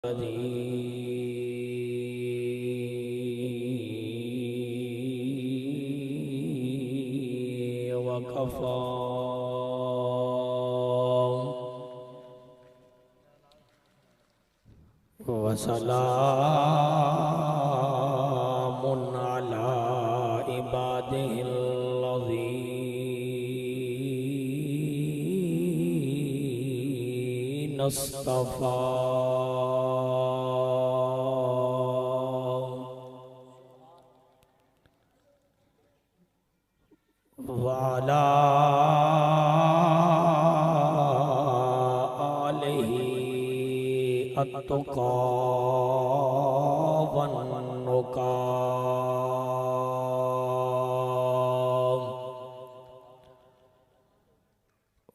وكفى وسلام على عباده الذين اصطفى وعلى آله التقى والنقى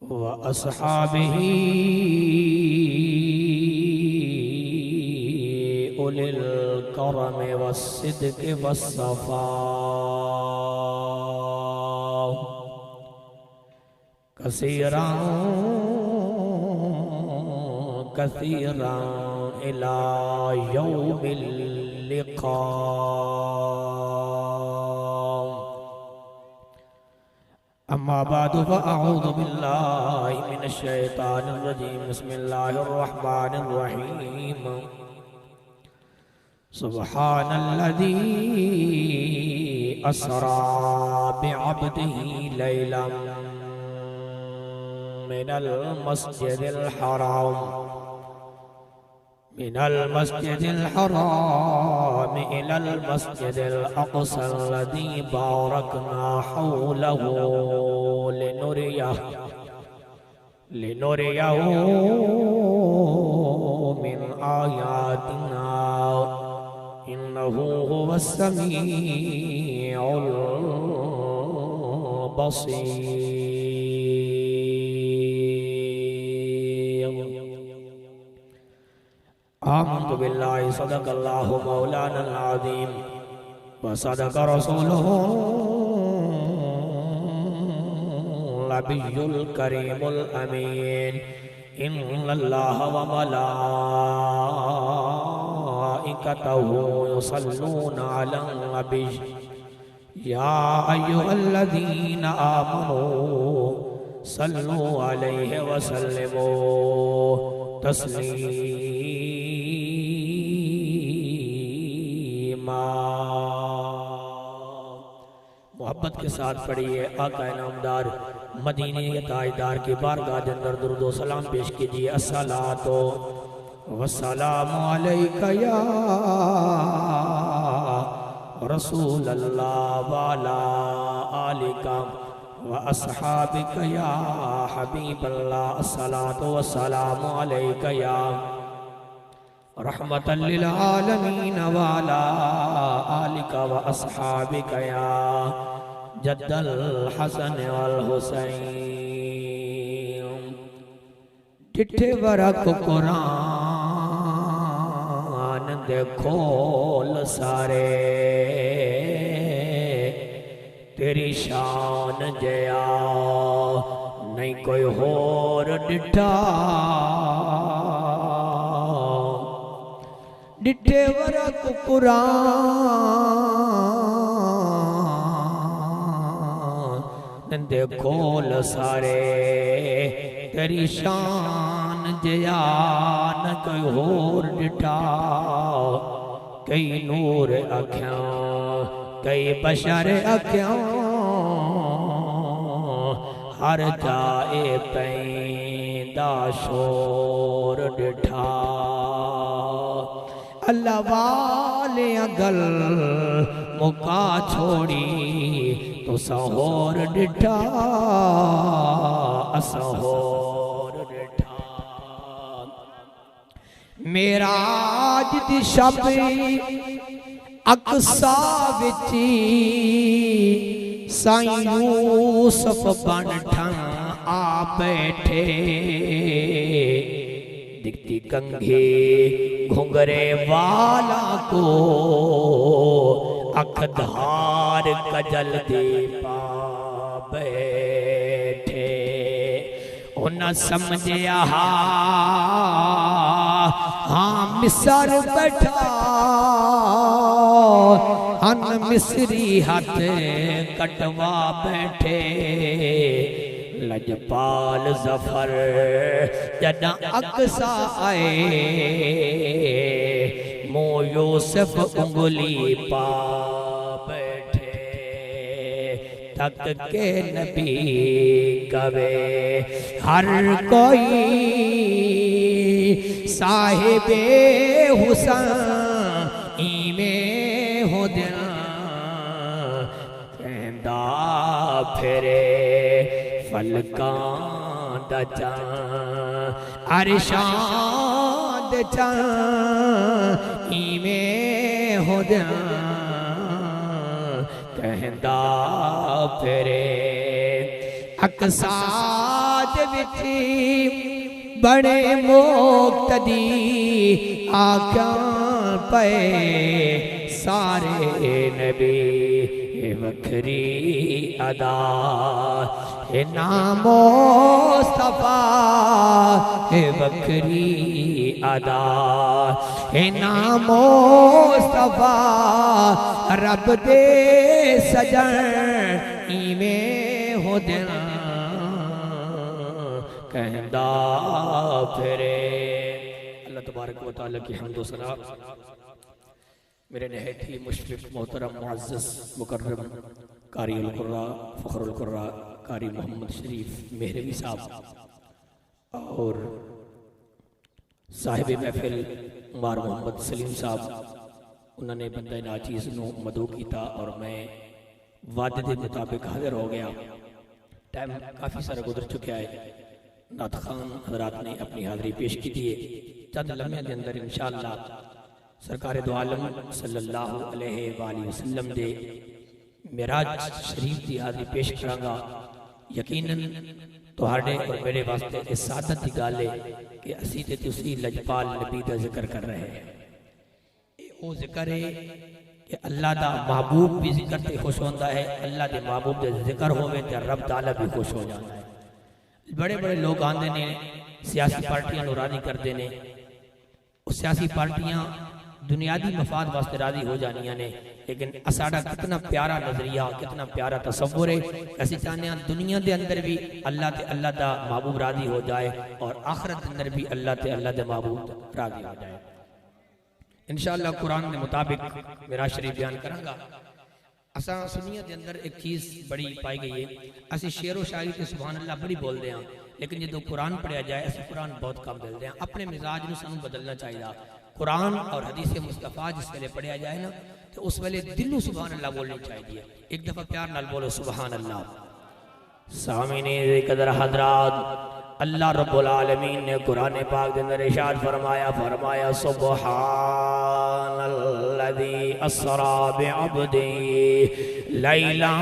وأصحابه أولي الكرم والصدق والصفاء كثيرا كثيرا إلى يوم اللقاء. أما بعد فأعوذ بالله من الشيطان الرجيم. بسم الله الرحمن الرحيم. سبحان الذي أسرى بعبده ليلا من المسجد الحرام إلى المسجد الأقصى الذي باركنا حوله لنريه من آياتنا إنه هو السميع البصير. آمنت بالله صدق الله مولانا العظيم وصدق رسوله النبي الكريم الأمين. إن الله وملائكته يصلون على النبي يا أيها الذين آمنوا صلوا عليه وسلموا تسلیما. محبت کے ساتھ پڑھیے آقا نامدار مدینہ تاجدار کی بارگاہ کے اندر درود و سلام پیش کیجیے. الصلاۃ والسلام علیک یا رسول اللہ وعلا آلک واصحابک یا حبیب اللہ. الصلاۃ والسلام علیک یا رحمتا للعالمین وعلا آلک واصحابک یا جد الحسن والحسین. ڈٹھے ورق قرآن دے کھول سارے تیری شان جیا نہیں کوئی اور ڈٹھا. ڈٹھے ورق قرآن دے کھول سارے تیری شان جیان کوئی اور ڈٹھا. کئی نور اکھیاں کئی بشر اکھیاں ہر جائے پیندہ شور ڈٹھا. اللہ والے گل مکا چھوڑی تو سہور ڈٹھا سہور ڈٹھا. میراج دی شب اقصا وچی سائیں یوسف بن ٹھن آ بیٹھے. دکھتی کنگھی گھنگرے والا کو اکدھار کجل دے پا بیٹھے. نہ سمجھیا ہاں مصر بیٹھا ان مصری ہاتھ کٹوا بیٹھے لجپال ظفر جدہ اقصا آئے مو یوسف انگلی پا بیٹھے تک کے نبی کبے ہر کوئی صاحب حسین میں ہو دن کہندہ پھرے فلکان دا چان عرشان دا چان میں ہو دن کہندہ پھرے اقصاد وچی بڑے مقتدی آقاں پہ سارے نبی وکھری ادا نام مصطفیٰ وکھری ادا نام مصطفیٰ رب دے سجن میں ہو دینا کہندہ پھرے اللہ تبارک و تعالیٰ کی حمد و ثنا میرے نہایت ہی مشفق محترم معزز مکرم قاری القراء فخر القراء قاری محمد شریف مہروی صاحب اور صاحب محفل عمار محمد سلیم صاحب انہوں نے بندہ ناچیز نو مدعو کیتا اور میں وعدے دے مطابق حاضر ہو گیا ٹائم کافی سارا گزر چکا ہے نعت خان حضرات نے اپنی حاضری پیش کی دیئے چند لمحے دے اندر انشاءاللہ سرکار دو عالم صلی اللہ علیہ وآلہ وسلم دے معراج شریف دی حاضری پیش کرانگا یقیناً تہاڈے اور میرے واسطے اس سعادت دی گالے کہ اسی تے تسی لجپال نبی دا ذکر کر رہے ہیں وہ ذکر ہے کہ اللہ دا محبوب بھی ذکر تے خوش ہوندہ ہے اللہ دے محبوب دے ذکر ہوئے تے رب تعالیٰ بھی خوش ہو جاتا ہے بڑے بڑے لوگ آندے نے سیاسی پارٹیاں نورانی کر دینے اور سیاسی پارٹیاں دنیادی مفاد واسطے راضی ہو جانیاں نے لیکن اساڑا کتنا پیارا نظریہ کتنا پیارا تصور ہے ایسی چاہنے ہیں دنیا دے اندر بھی اللہ دا محبوب راضی ہو جائے اور آخرت اندر بھی اللہ دے محبوب راضی ہو جائے انشاءاللہ قرآن کے مطابق میرا شریف بیان کروں گا اساں سنیہ دے اندر ایک چیز بڑی پائی گئی ہے اسی شعر و شاعری تے سبحان اللہ بڑی بول دے ہیں لیکن جدو قرآن پڑھیا جائے اسی قرآن بہت کم بول دے ہیں اپنے مزاج نو سانو بدلنا چاہیے قرآن اور حدیث مصطفیٰ جس ویلے پڑھیا جائے نا تو اس ویلے دلو سبحان اللہ بولنی چاہیے ایک دفعہ پیار نال بولو سبحان اللہ سامعین قدر حضرات اللہ رب العالمین نے قرآن پاک دے اندر ارشاد فرمایا سبحان الذی اسرا بعبدی لیلا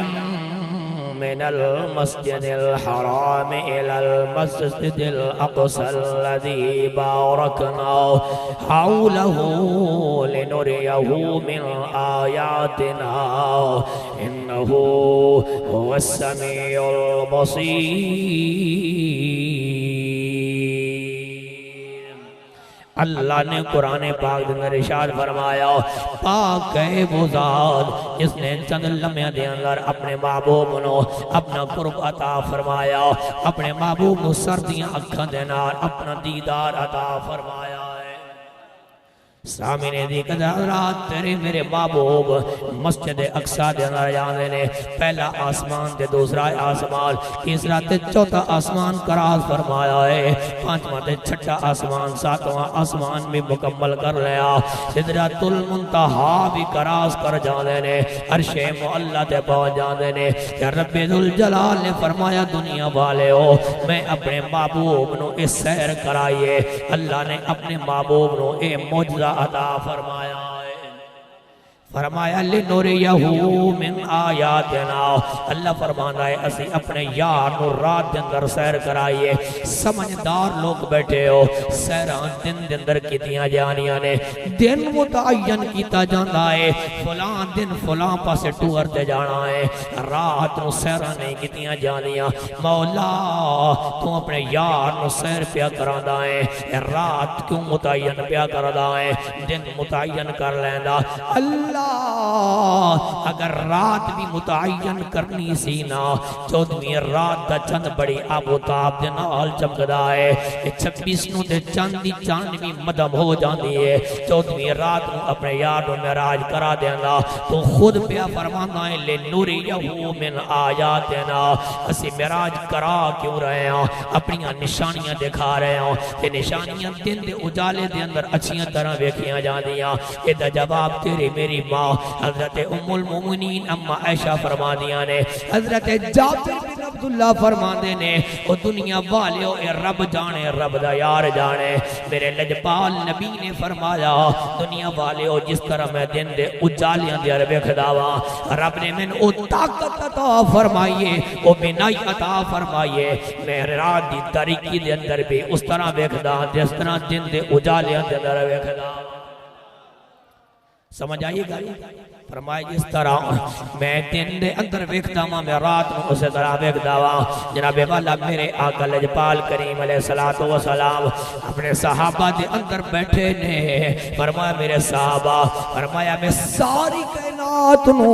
من المسجد الحرام الى المسجد الاقصى الذي باركنا حوله لنريه من آياتنا انه هو السميع البصير اللہ نے قرآن پاک دن ارشاد فرمایا پاک ہے وہ ذات جس نے چند لمحے دے اندر اپنے محبوب نو اپنا قرب عطا فرمایا اپنے محبوب نو سردیاں اکھاں دے نال اپنا دیدار عطا فرمایا سامنے دی قدرات تیرے میرے محبوب مسجد اقصی دے اندر جاندے نے پہلا آسمان تے دوسرا آسمان تیسرا تے چوتھا آسمان کراز فرمایا ہے پانچواں تے چھٹا آسمان ساتواں آسمان بھی مکمل کر لیا سدرۃ المنتہا بھی کراز کر جاندے نے عرش معلی تے پہنچ جاندے نے کہ رب ذوالجلال نے فرمایا دنیا والے ہو میں اپنے محبوب نو اس سیر کرائیے اللہ نے اپنے محبوب نو اے معجزہ عطا فرمایا ہے فرمایا لنُرِيَهُ مِنْ آیاتنا، اللہ فرمانا ہے اسی اپنے یار نو رات دن در سیر کرائیے. سمجھدار لوگ بیٹھے ہو، سیران دن دن در کیتیاں جانیاں نے، دن متعین کیتا جاندہ ہے، فلان دن فلان پاسے ٹور تے جانا ہے، رات نو سیران نہیں کیتیاں جانیاں. مولا تو اپنے یار نو سیر پیا کراندہ ہے، رات کیوں متعین پیا کراندہ ہے، دن متعین کر لیندہ. اللہ اگر رات بھی متعین کرنی سی نا، 14ویں رات دا چند بڑی آبوتاب دے نال چمکدا ہے، 26 نو دے چند دی چاند بھی مدم ہو جاندی ہے. 14ویں رات نو اپنے یار نو معراج کرا دینا تو خود پیا فرمانا ہے لِنُرِيَهُ مِنْ آیاتنا، اسی معراج کرا کیوں رہے ہیں، اپنی نشانیاں دکھا رہے ہیں. کہ نشانیاں دن دے اجالے دے اندر اچھیاں طرح ویکھیاں جاندیاں. یہ دا جواب تیری میری ماں حضرت ام المومنین اما عائشہ فرما دیا نے، حضرت جابر بن عبداللہ فرما دے نے، او دنیا والیو اے رب جانے، رب دا یار جانے. میرے لجپال نبی نے فرمایا دنیا والیو جس طرح میں دن دے اجالیاں دے عربے خداوا، رب نے من او طاقت عطا فرمائیے، او بینائی عطا فرمائیے، میرے رات دی تاریکی دے اندر بھی اس طرح بیکھدا جس طرح دن دے اجالیاں دے اندر بیکھدا. سمجھ آئیے گا؟ فرمائے جس طرح میں دن دے اندر ویکھتا ہوں میں رات میں اسے طرح ویکھتا ہوں. جناب والا میرے آقا لجپال کریم علیہ السلام اپنے صحابہ دے اندر بیٹھے نے. فرمایا میرے صحابہ، فرمایا میں ساری کائنات نو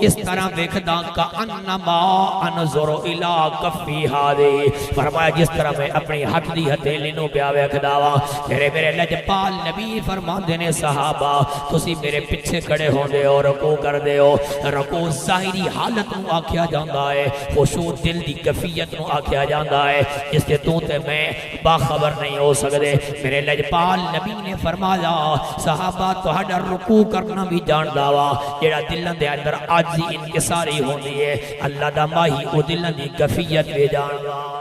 اس طرح ویکھتا کا انما انظر الی کفی ہادی، فرمایا جس طرح میں اپنی ہتھ دی ہتھیلی نو پیا ویکھتا ہوں. میرے لجپال نبی فرما دینے صحابہ تسی میرے پیچھے کھڑے ہوں دے اور رکوع کر دے ہو. رکوع ظاہری حالت نو آکھیا جاندہ ہے، خشوع دل دی کفیت نو آکھیا جاندہ ہے، جس سے تو تے میں باخبر نہیں ہو سکتے. میرے لجپال نبی نے فرمایا صحابہ تو ہڈا رکوع کرنا بھی جاندہ وا، جیڑا دلن دے اندر آجزی انکساری ہوندی ہے، اللہ دا ماہی او دلن دی کفیت بھی جاندہ ہے.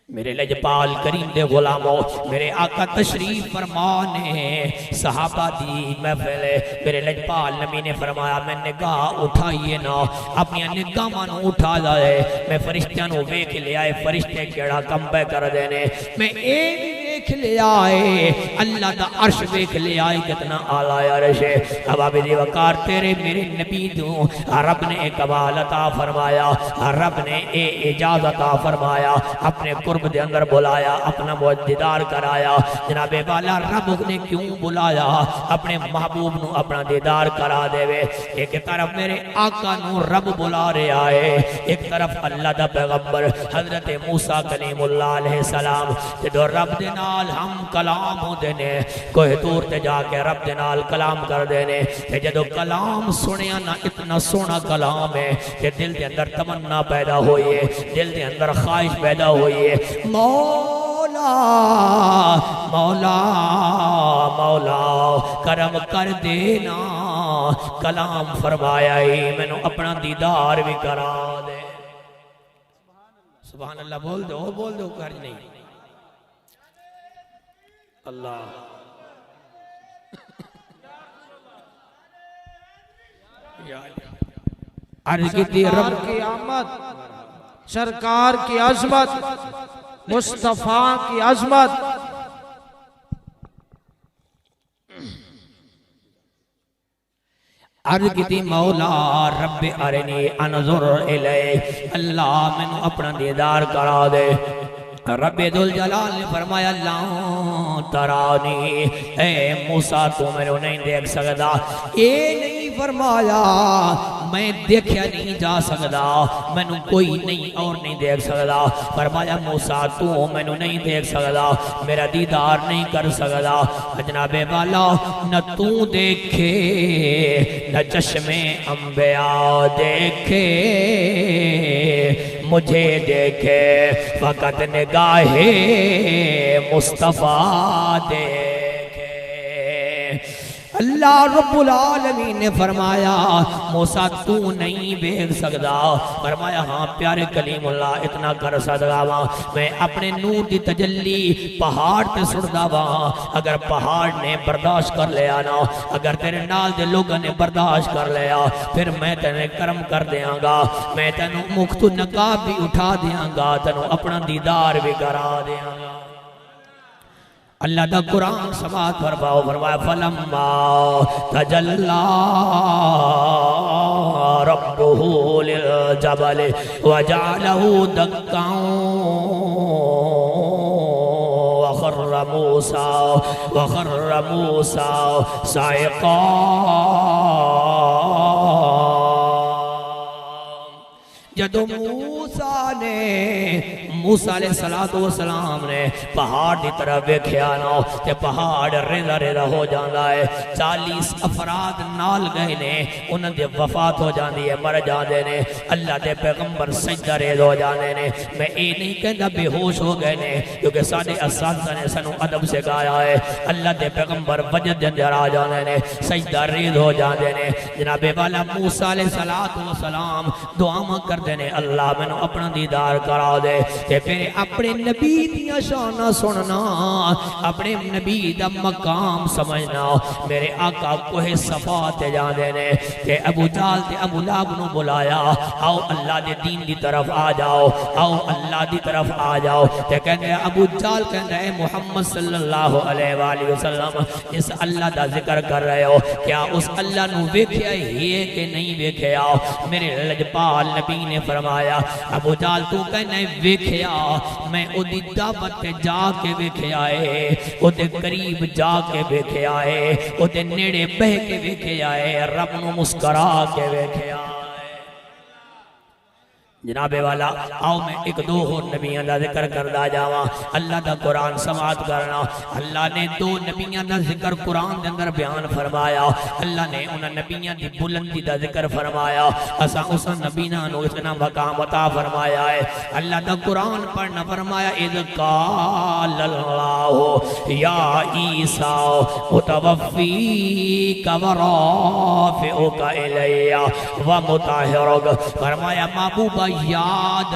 میرے لجپال کریم دے غلاموں، میرے آقا تشریف فرمانے صحابہ دی محفل ہے. میرے لجپال نبی نے فرمایا میں نگاہ اٹھائیے نا، اپنی نگاہ مانو اٹھا جائے، میں فرشتیاں نو ویکھ لے آئے، فرشتے کیڑا کم بے کر دینے، میں ایک ویکھ لے آئے، اللہ دا عرش ویکھ لے آئے کتنا آلہ عرش ہے. اب دی وقار تیرے میرے نبی دوں رب نے کمال عطا فرمایا، رب نے اجازت عطا فرمایا، اپنے قرب دے اندر بلایا، اپنا دیدار کرایا. جناب والا رب نے کیوں بلایا؟ اپنے محبوب نو اپنا دیدار کرا دے وے. ایک طرف میرے آقا نو رب بلا رہے آئے، ایک طرف اللہ دا پیغمبر حضرت موسیٰ کلیم اللہ علیہ السلام جدو رب دے نال ہم کلام ہو دینے، کوئی دور تے جا کے رب دے نال کلام کر دینے. جدو کلام سنیا نا اتنا سونا کلام ہے کہ دل دے اندر تمنا پیدا ہوئیے، دل دے اندر خواہش پیدا ہوئیے، مولا مولا مولا کرم کر دینا، کلام فرمایا ہی میں نے اپنا دیدار بھی کرا دے. سبحان اللہ بول دو کر نہیں. اللہ عرض کی رب کی آمد، سرکار کی عظمت، مصطفیٰ کی عظمت. عرض کی مولا رب ارنی انظر الیہ، اللہ میں نے اپنا دیدار کرا دے. رب ذوالجلال نے فرمایا اللہ ترانی، اے موسیٰ تو میں نے نہیں دیکھ سکتا. اے نہیں فرمایا میں دیکھیا نہیں جا سکتا، میں نے کوئی نہیں اور نہیں دیکھ سکتا. فرمایا موسیٰ تو میں نے نہیں دیکھ سکتا، میرا دیدار نہیں کر سکتا. جناب والا نہ تو دیکھے نہ چشم انبیاء دیکھے، مجھے دیکھے فقط نگاہ مصطفیٰ دیکھے. اللہ اللہ رب العالمین نے فرمایا موسیٰ تو نہیں دیکھ سکتا. فرمایا ہاں پیارے کلیم اللہ اتنا کر سکتا وا میں اپنے نور دی تجلی پہاڑ تے سڑدا وا. اگر پہاڑ نے برداشت کر لیا نا اگر تیرے نال دے لوگوں نے برداشت کر لیا پھر میں تینے کرم کر دیاں گا. میں تینوں مخت نقاب بھی اٹھا دیاں گا تینوں اپنا دیدار بھی کرا دیاں گا. اللہ دا قرآن سماعت فرماؤ. فرمایا فلما تجلی ربہ للجبل وجعلہ دکا وخر موسیٰ صاعقا. جدو موسیٰ علیہ السلام نے پہاڑ دی طرف ویکھیا نا تے پہاڑ ریزا ریزا ہو جاندا ہے. 40 افراد نال گئے نے انہاں دی وفات ہو جاندی ہے مر جاندے نے. اللہ دے پیغمبر سجدہ ریز ہو جاندے نے. میں اے نہیں کہندا بے ہوش ہو گئے نے کیونکہ ساڈے اساتذہ نے سانو ادب سکھایا ہے. اللہ دے پیغمبر وجد دے اندر آ جاندے نے سجدہ ریز ہو جاندے نے. جناب والا موسیٰ علیہ السلام دعا کردے نے اللہ میں اپنا دیدار کرا دے تے پھر اپنے نبی دیا شانہ سننا اپنے نبی دا مقام سمجھنا. میرے آقا کوہ صفا تے جان دینے کہ ابو جال تے ابو لہب نو بلایا آؤ اللہ دے دین دی طرف آ جاؤ آؤ اللہ دی طرف آ جاؤ. تے کہنے ابو جال کہنے اے محمد صلی اللہ علیہ وآلہ وسلم اس اللہ دا ذکر کر رہے ہو کیا اس اللہ نو ویکھیا ہی ہے کہ نہیں ویکھیا؟ میرے لجپال نبی نے فرمایا ابو جال تو کہنے ویکھیا میں او دی دعوت جا کے ویکھیا ہے او دے قریب جا کے ویکھیا ہے او دے نیڑے بہ کے ویکھیا ہے رب نو مسکرا کے ویکھیا ہے. جناب والا آؤ میں ایک دو اور نبیان دا ذکر کردہ جاواں. اللہ دا قرآن سماعت کرنا. اللہ نے دو نبیان دا ذکر قرآن دے اندر بیان فرمایا. اللہ نے انہاں نبیان دی بلندی دا ذکر فرمایا. اسا نبینا نو اتنا مقام عطا فرمایا ہے. اللہ دا قرآن پڑھنا فرمایا اذ قال اللہ یا عیسیٰ متوفیک ورافعک الی ومطہرک. فرمایا محبوبہ یاد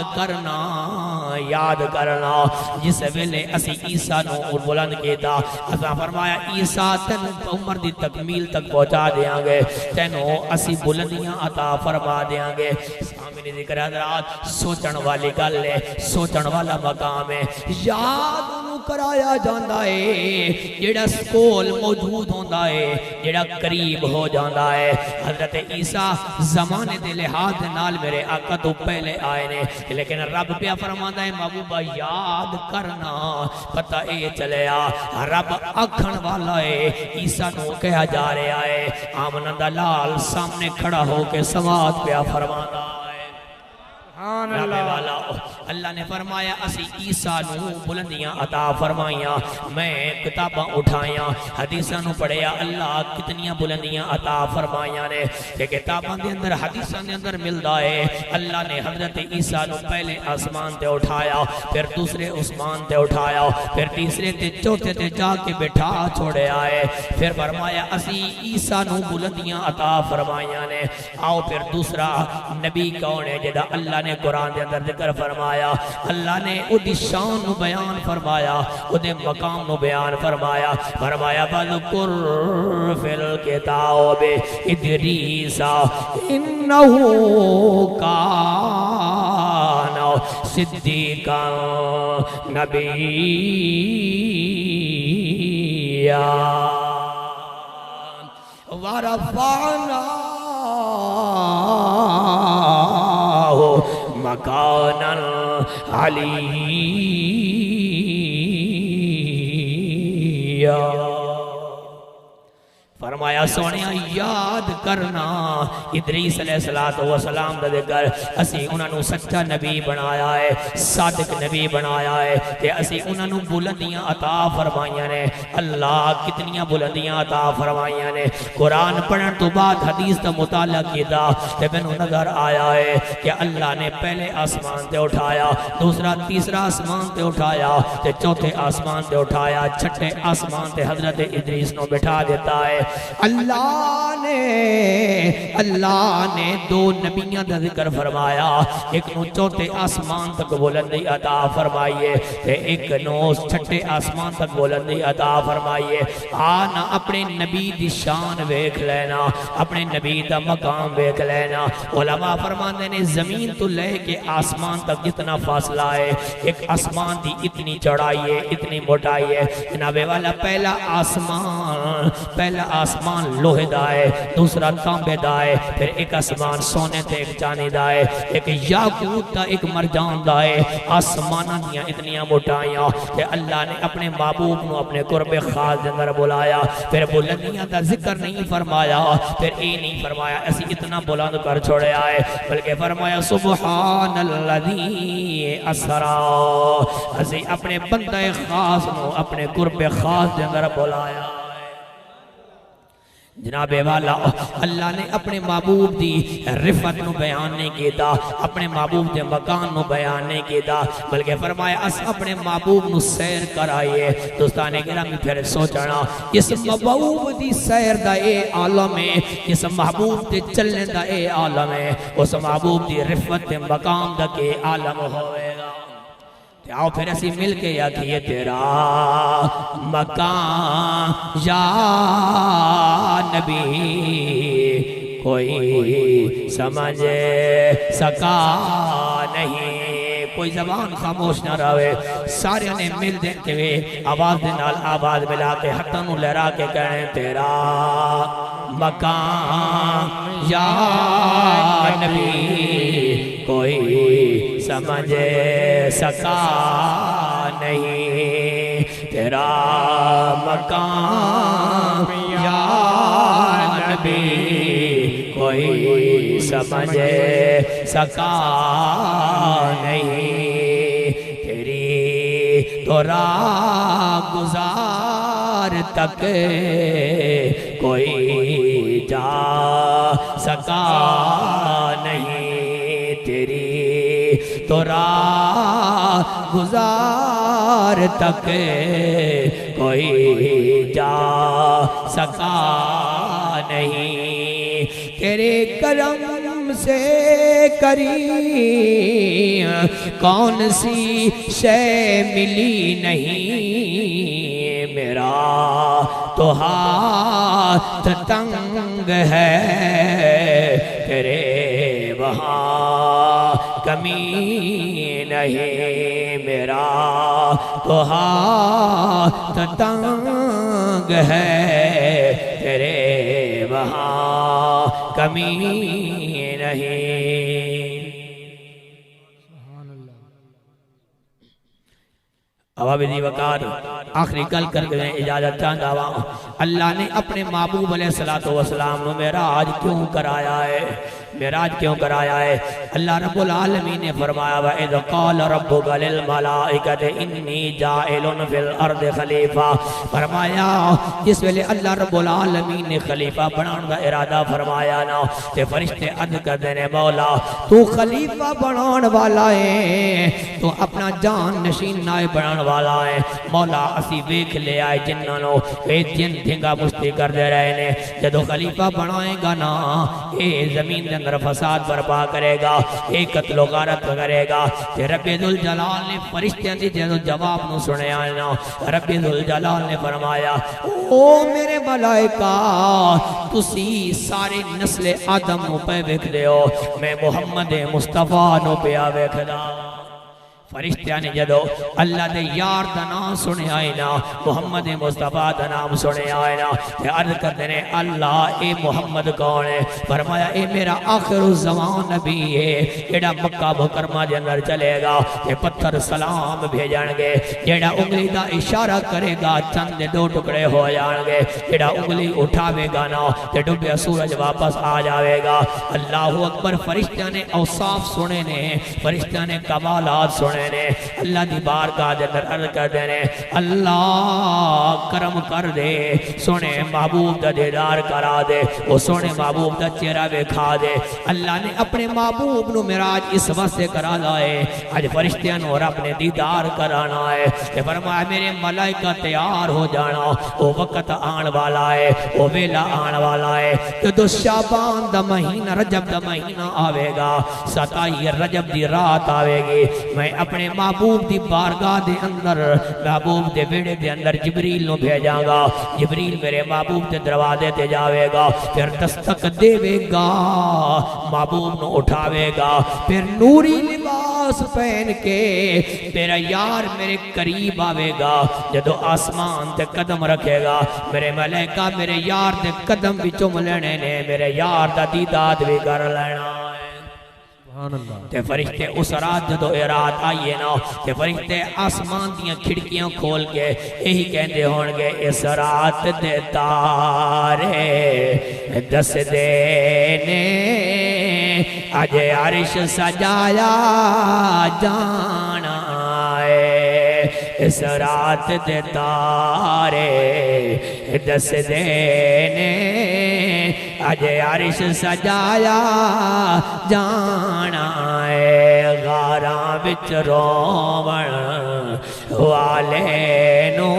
کرنا جس ویلے اسی عیسیٰ نو بلند کیتا اسا فرمایا عیسیٰ تینو عمر دی تکمیل تک پہنچا دیاں گے تینو اسی بلندیاں عطا فرما دیاں گے. سامنے ذکر حضرات سوچن والی گل ہے سوچن والا مقام ہے. یاد نو کرایا جاندا ہے جیڑا کول موجود ہوندا ہے جیڑا قریب ہو جاندا ہے. حضرت عیسیٰ زمانے دے لحاظ دے نال میرے آقا تو پہلے آئے نے لیکن رب پیا فرماندا ہے محبوبہ یاد کرنا. پتہ اے چلیا رب آکھن والا ہے عیسیٰ نو کہا جا رہا ہے. آمنہ دا لال سامنے کھڑا ہو کے سماعت پیا فرماندا ہے. اللہ نے فرمایا اسی عیسیٰ نو بلندیاں عطا فرمائیاں میں کتاباں اٹھائیاں حدیثاں نو پڑھیا اللہ کتنیاں بلندیاں عطا فرمائیاں نے کہ کتاباں دے اندر حدیثاں دے اندر ملدا ہے. اللہ نے حضرت عیسیٰ نو پہلے آسمان تے اٹھایا پھر دوسرے عثمان تے اٹھایا پھر تیسرے تے چوتھے تے جا کے بٹھا چھوڑے آئے. پھر فرمایا اسی عیسیٰ نو بلندیاں عطا فرمائیاں نے. آؤ پھر دوسرا نبی کون ہے جدا اللہ نے قرآن دے اندر ذکر فرمایا. اللہ نے او دی شان نو بیان فرمایا او دے مقام نو بیان فرمایا. فرمایا بذکر فی الکتاب ادریس انہو کان صدیقا نبیا ورفعنا مکانا علیہ. فرمایا سونیا یاد کرنا ادریس علیہ السلام دا ذکر اسی انہاں نو سچا نبی بنایا ہے صادق نبی بنایا ہے کہ اسی انہاں نو بلندیاں عطا فرمائیاں نے. اللہ کتنیاں بلندیاں عطا فرمائیاں نے. قرآن پڑھن تو بعد حدیث دا مطالعہ کیتا تے مینوں نظر آیا ہے کہ اللہ نے پہلے آسمان تے اٹھایا دوسرا تیسرا آسمان تے اٹھایا تے چوتھے آسمان تے اٹھایا چھٹے آسمان تے حضرت ادریس نو بٹھا دیتا ہے. اللہ نے دو نبیوں دا ذکر فرمایا، ایک نو چوتھے آسمان تک بلندی عطا فرمائیے تے ایک نو چھٹے آسمان تک بلندی عطا فرمائیے۔ آنا اپنے نبی دی شان ویکھ لینا، اپنے نبی دا مقام ویکھ لینا۔ علماء فرماندے نے زمین تو لے کے آسمان تک جتنا فاصلہ ہے، ایک آسمان دی اتنی چڑھائی ہے، اتنی موٹائی ہے۔ جناب والا پہلا آسمان لوہے دا ہے، دوسرا تانبے دا ہے، پھر ایک آسمان سونے تے ایک چاندی دا ہے، ایک یاقوت دا ایک مرجان دا ہے۔ آسماناں دیاں اتنیاں موٹائیاں کہ اللہ نے اپنے محبوب نو اپنے قرب خاص دے اندر بلایا، پھر بلندیاں دا ذکر نہیں فرمایا، پھر اے نہیں فرمایا ایسی اتنا بلند کر چھوڑے آئے، بلکہ فرمایا سبحان اللذی اسرا، اسی اپنے بندہ خاص نو اپنے قرب خاص دے اندر بلایا۔ جناب والا اللہ نے اپنے محبوب دی رفت نو بیان نہیں کیتا، اپنے محبوب دے مکان نو بیان نہیں کیتا، بلکہ فرمایا اس اپنے محبوب نو سیر کرائیے۔ دوستانے گرامی پھر سوچنا، اس محبوب دی سیر دا اے عالم ہے، اس محبوب دے چلنے دا اے عالم ہے، اس محبوب دی رفت دے مقام دا کے عالم ہوئے گا۔ آؤ پھر اسی مل کے یادیے تیرا مکان یا نبی کوئی سمجھ سکا نہیں، کوئی زبان خاموش نہ رہے، سارے نے مل دیتے ہوئے آواز دنال آواز ملا کے ہتھوں لہرا کے کہیں تیرا مکان یا نبی کوئی سمجھ سکا نہیں، تیرا مقام یا نبی کوئی سمجھ سکا نہیں، تیری تو راہ گزار تک کوئی جا سکا نہیں، تیری تو راہ گزار تک کوئی جا سکا نہیں، تیرے کرم سے کریم کون سی شے ملی نہیں، میرا تو ہاتھ تنگ ہے، تیرے وہاں کمی نہیں، میرا تو ہاتھ تنگ ہے، تیرے وہاں کمی نہیں۔ اب عبدی وقار آخری کل کر کے اجازت چاہتا ہوا، اللہ نے اپنے محبوب علیہ السلام نے معراج کیوں کرایا ہے، معراج کیوں کرایا ہے؟ اللہ رب العالمین نے فرمایا وَإِذْ قَالَ رَبُّكَ لِلْمَلَائِكَةِ إِنِّي جَاعِلٌ فِي الْأَرْضِ خلیفہ، فرمایا جس ویلے اللہ رب العالمین نے خلیفہ بنان دا ارادہ فرمایا نا، کہ فرشتے عرض کر دینے مولا تو خلیفہ بنان والا ہے، تو اپنا جان نشین نائب بنان والا ہے، مولا اسی ویکھ لے آئے جنانو اے جن دھنگا مشتی کر دے رہے نے، جدو خلیفہ بنائے گا نا اے زمین دے اندر فساد برپا کرے گا، ایک قتل و غارت کرے گا، کہ رب ذوالجلال نے فرشتیاں دی جدو جواب نو سنے آئے نا، رب ذوالجلال نے فرمایا او میرے ملائکہ تسی سارے نسل آدم نو پہ وکھ دے ہو، میں محمد مصطفیٰ نو پہ وکھ دا۔ فرشتیاں نے جدو اللہ دے یار دا نام سنے آئے نا، محمد مصطفیٰ دا نام سنے آئے نا، کہ عرض کرتے ہیں اللہ اے محمد کون ہے؟ فرمایا اے میرا آخر الزمان نبی ہے، جیڑا مکہ مکرمہ دے اندر چلے گا، کہ پتھر سلام بھیجن گے، جیڑا انگلی دا اشارہ کرے گا چند دو ٹکڑے ہو جان گے، جیڑا انگلی اٹھاوے گا نا کہ ڈوبیا سورج واپس آ جاوے گا۔ اللہ اکبر، فرشتیاں نے اوصاف سنے نے، فرشتیاں نے کمالات سنے رہے نے اللہ دی بارگاہ دے اندر عرض کر دے نے اللہ کرم کر دے سونے محبوب دا دیدار کرا دے وہ سونے محبوب دا چہرہ بکھا دے اللہ نے اپنے محبوب نو معراج اس واسطے کرا لائے آج فرشتیاں نو رب نے دیدار کرانا ہے کہ فرمایا میرے ملائکہ تیار ہو جانا وہ وقت آن والا ہے وہ ویلا آن والا ہے کہ شعبان دا مہینہ رجب دا مہینہ آوے گا 27 رجب دی رات آوے گی میں اپنے محبوب دی بارگاہ دے اندر محبوب دے بیڑے دے اندر جبریل نو بھیجاں گا جبریل میرے محبوب دے دروازے تے جاوے گا پھر دستک دے گا محبوب نو اٹھاوے گا پھر نوری لباس پہن کے میرا یار میرے قریب آوے گا جدو آسمان تے قدم رکھے گا میرے ملائکہ میرے یار دے قدم بھی چم لینے نے میرے یار دا دیداد بھی کر لینا تے فرشتے اس رات جدو رات آئیے نا تے فرشتے آسمان دیاں کھڑکیاں کھول کے یہی کہندے ہونگے اس رات دے تارے دس دینے آج عرش سجایا جانا ہے اس رات دے تارے دس دینے آج عرش سجایا جانا ہے غاراں وچ روون والے نو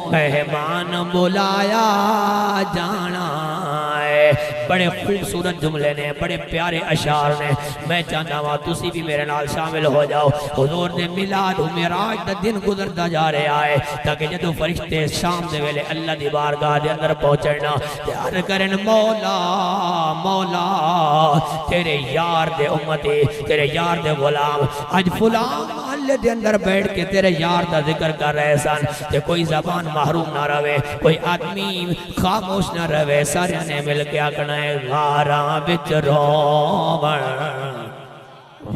مہمان بلایا جانا ہے بڑے خوبصورت جملے نے بڑے پیارے اشعار نے میں چاہتا ہوں تسی بھی میرے نال شامل ہو جاؤ حضور نے میلاد و معراج دا دن گزرتا جا رہا ہے تاکہ جدو فرشتے شام دے ویلے اللہ دی بارگاہ دے اندر پہنچنا یاد کرن مولا مولا تیرے یار دے امتی تیرے یار دے غلام آج فلان محلے دے اندر بیٹھ کے تیرے یار دا ذکر کر رہے سن کہ کوئی زبان محروم نہ رہے کوئی آدمی خاموش نہ رہے سارے نے مل کے آکنا ہے غاراں وچ روون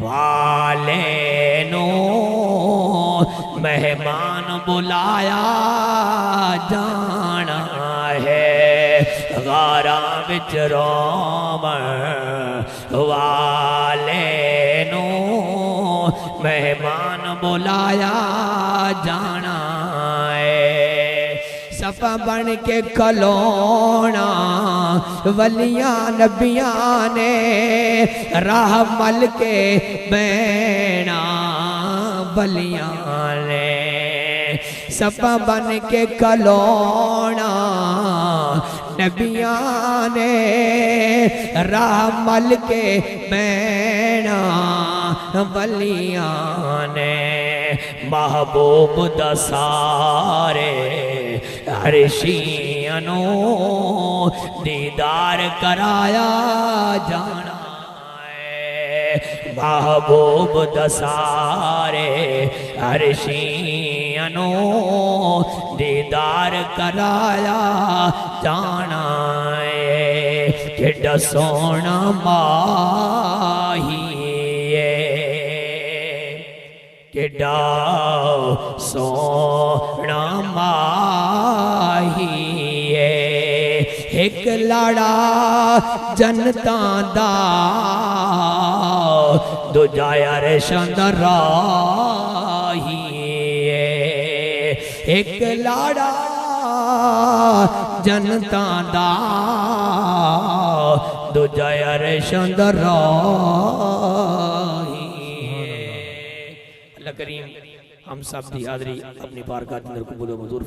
والے نو مہمان بلایا جانا ہے غاراں وچ روون والے نو مہمان بلایا جانا ہے صفا بن کے کھلونا ولیاں نبیاں نے راہ مل کے بینا ولیاں نے صفا بن کے کھلونا نبیاں نے راہ مل کے بینا ولیاں نے محبوب دا سارے عرشیاں نو دیدار کرایا جانا ہے محبوب دا سارے عرشیاں نو دیدار کرایا جانا ہے کڈا سونا ماہی کڈا سونا ماہی ایک لاڑا جنتاں دا دو جایا ریشان دا راہی ایک لاڑا جنتاں دا دو جایا ریشان دا راہی اللہ کریم ہم سب دی حاضری اپنی بارگاہ اندر قبول و منظور